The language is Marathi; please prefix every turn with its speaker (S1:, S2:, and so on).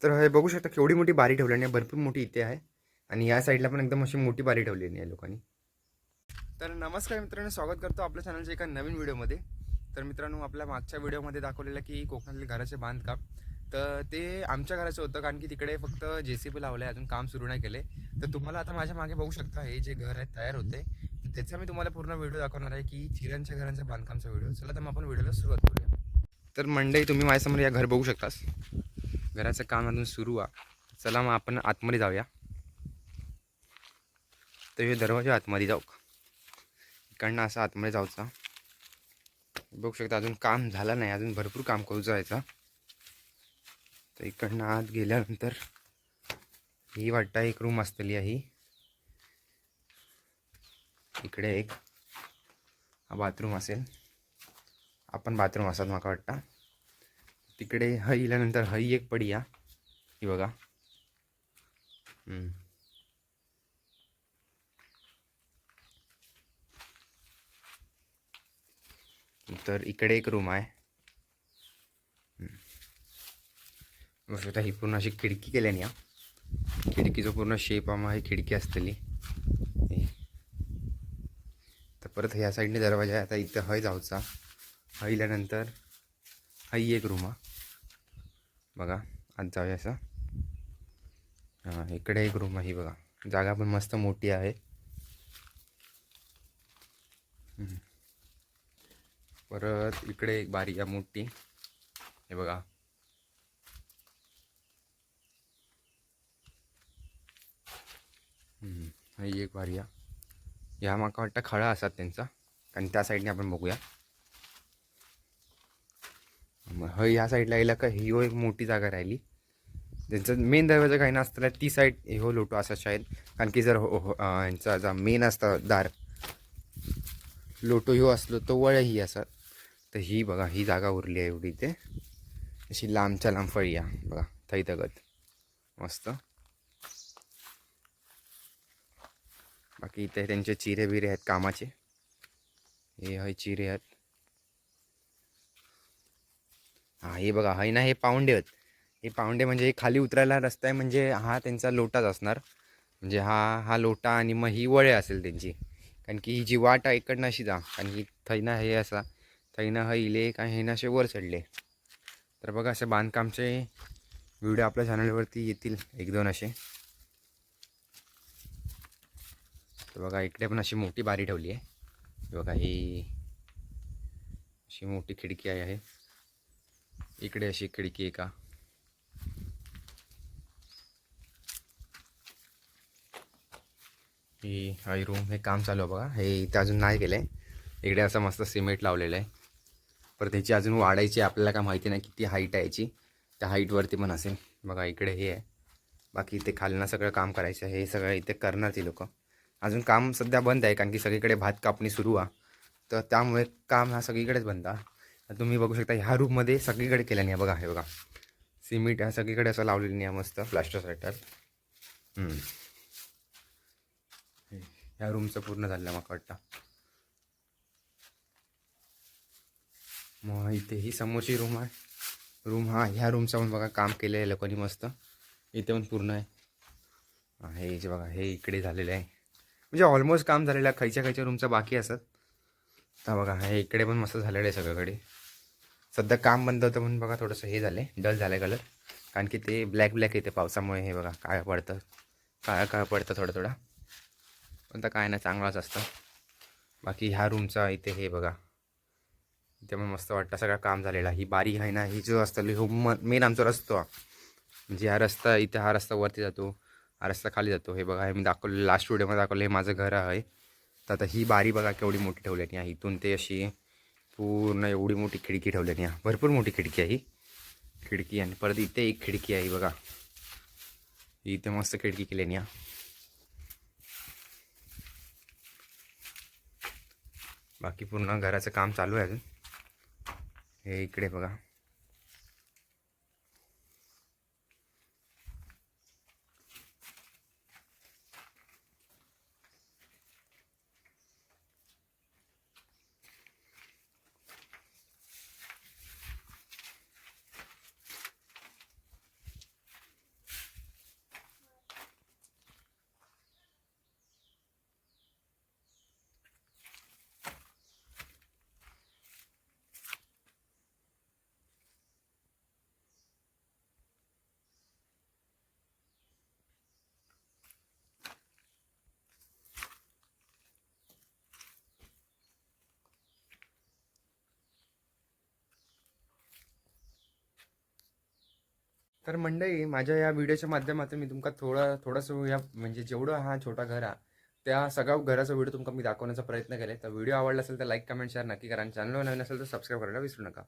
S1: तर हे बघू शकता केवढी मोठी बारी ठेवल्याने भरपूर मोठी इथे आहे आणि या साईडला पण एकदम अशी मोठी बारी ठेवलेली आहे लोकांनी. तर नमस्कार मित्रांनो, स्वागत करतो आपल्या चॅनलच्या एका नवीन व्हिडिओमध्ये. तर मित्रांनो, आपल्या मागच्या व्हिडिओमध्ये दाखवलेलं की कोकणातले घराचे बांधकाम, तर ते आमच्या घराचं होतं कारण की तिकडे फक्त JCB लावलं आहे, अजून काम सुरू नाही केले. तर तुम्हाला आता माझ्या मागे बघू शकता हे जे घर आहे तयार होते, तर त्याचा मी तुम्हाला पूर्ण व्हिडिओ दाखवणार आहे की चिऱ्यांच्या घरांच्या बांधकामचा व्हिडिओ. चला तर मग आपण व्हिडिओला सुरुवात करूया. तर मंडळी, तुम्ही माझ्यासमोर या घर बघू शकतास. घराचं काम अजून सुरू आहे. चला मग आपण आतमध्ये जाऊया. तर हे दरवाजा आतमध्ये जाऊ, इकडनं असं आतमध्ये जाऊचा. बघू शकता अजून काम झालं नाही, अजून भरपूर काम करू जायचं. तर इकडनं आत गेल्यानंतर ही वाटतं एक रूम असलेली आहे. इकडे एक बाथरूम असेल, आपण बाथरूम असत माका वाटतं. तिकडे हई गेल्यानंतर हई एक पडी या, ही बघा. तर इकडे एक रूम आहे. बघू शकता ही पूर्ण अशी खिडकी केल्याने या. खिडकीचं पूर्ण शेप आहे खिडकी असलेली. तर परत ह्या साईडने दरवाजा आहे. आता इथं हय जाऊचा. हईल्यानंतर हई एक रूम बघा, आत जाऊया असं. हां, इकडे एक रूम आहे बघा. जागा पण मस्त मोठी आहे. परत इकडे एक बारी आहे मोठी, हे बघा. ही एक बारी आहे. ह्या माका वाटतं खळा असतात त्यांचा, कारण त्या साईडने आपण बघूया. मग ह्या साईडला यायला का ही एक मोठी जागा राहिली. त्यांचं मेन दरवाजा काही नसताना ती साईड हो लोटो असा शायद, कारण की जर यांचा जा मेन असतं दार लोटो ह्यो असलो तो वळ ही असं. तर ही बघा, ही जागा उरली आहे एवढी. ते अशी लांबच्या लांब फळी आहे बघा, थै तगत मस्त. बाकी इथे त्यांचे चिरे बिरे आहेत कामाचे. हे चिरे आहेत. हां, हे बघा, ना हे पाऊंडे आहेत. हे पाऊंडे म्हणजे हे खाली उतरायला रस्ता आहे, म्हणजे हा त्यांचा लोटाच असणार. म्हणजे हा हा लोटा आणि मग ही वळे असेल त्यांची, कारण की ही जी वाट आहे इकडनं अशी जा, कारण की थैना हे असा थैना हा इले काय हे ना असे वर चढले. तर बघा, असे बांधकामचे व्हिडिओ आपल्या चॅनलवरती येतील एक दोन असे. तर बघा, इकडे पण अशी मोठी बारी ठेवली आहे बघा. ही अशी मोठी खिडकी आहे. इकडे अशी खिडकी आहे का. ही हाय रूम, हे काम चालू आहे बघा. हे इथे अजून नाही केलं आहे. इकडे असं मस्त सिमेंट लावलेलं आहे. पर त्याची अजून वाढायची, आपल्याला काय माहिती नाही किती हाईट आहे याची. त्या हाईटवरती पण असेल बघा. इकडे हे आहे. बाकी इथे खालनं सगळं काम करायचं आहे. हे सगळं इथे करणार ती लोक. अजून काम सध्या बंद आहे, कारण की सगळीकडे भात कापणी सुरू आहे. तर त्यामुळे काम हा सगळीकडेच बंद आहे. तुम्ही बघू शकता ह्या रूममध्ये सगळीकडे केलं नाही बघा. हे बघा, सिमेंट ह्या सगळीकडे असं लावलेलं नाही मस्त प्लास्टर साईटर. ह्या रूमचं पूर्ण झालं मला वाटतं. मग इथे ही समोरची रूम आहे. ह्या रूमचं पण बघा काम केलं आहे लोकांनी मस्त. इथे पण पूर्ण आहे. हे जे बघा, हे इकडे झालेलं आहे, म्हणजे ऑलमोस्ट काम झालेलं आहे. खायच्या रूमचं बाकी असत. तर बघा, हे इकडे पण मस्त झालेलं आहे सगळीकडे. सध्या काम बंद होतं म्हणून बघा थोडंसं हे झालं आहे, डल झालं आहे कलर, कारण की ते ब्लॅक ब्लॅक येते पावसामुळे. हे बघा, काळं पडतं, काळं पडतं थोडं. पण तर काय नाही, चांगलाच असतं. बाकी ह्या रूमचा इथे हे बघा, इथे पण मस्त वाटतं. सगळं काम झालेलं आहे. ही बारी आहे ना, ही जो असतं हो मेन आमचा रस्ता, म्हणजे हा रस्ता इथे, हा रस्ता वरती जातो, हा रस्ता खाली जातो. हे बघा, हे मी दाखवलं लास्ट व्हिडिओमध्ये दाखवलं, हे माझं घर आहे. तर आता ही बारी बघा केवढी मोठी ठेवल्यानी आहे. इथून ते अशी पूर्ण एवढी मोठी खिडकी ठेवल्यानी आहे. भरपूर मोठी खिडकी आहे ही खिडकी. आणि परत इथे एक खिडकी आहे बघा, इथे मस्त खिडकी केल्यानी आहे. बाकी पूर्ण घराचं काम चालू आहे अजून. हे इकडे बघा, तर मंडळी माझ्या या व्हिडिओच्या माध्यमातून मी तुमका थोडंसं या म्हणजे जेवढं हा छोटा घर आहे त्या सगळ्या घराचा व्हिडिओ तुमका मी दाखवण्याचा प्रयत्न केला. तर व्हिडिओ आवडला असेल तर लाईक कमेंट शेअर नक्की करा आणि चॅनलवर नवीन असेल तर सबस्क्राईब करायला विसरू नका.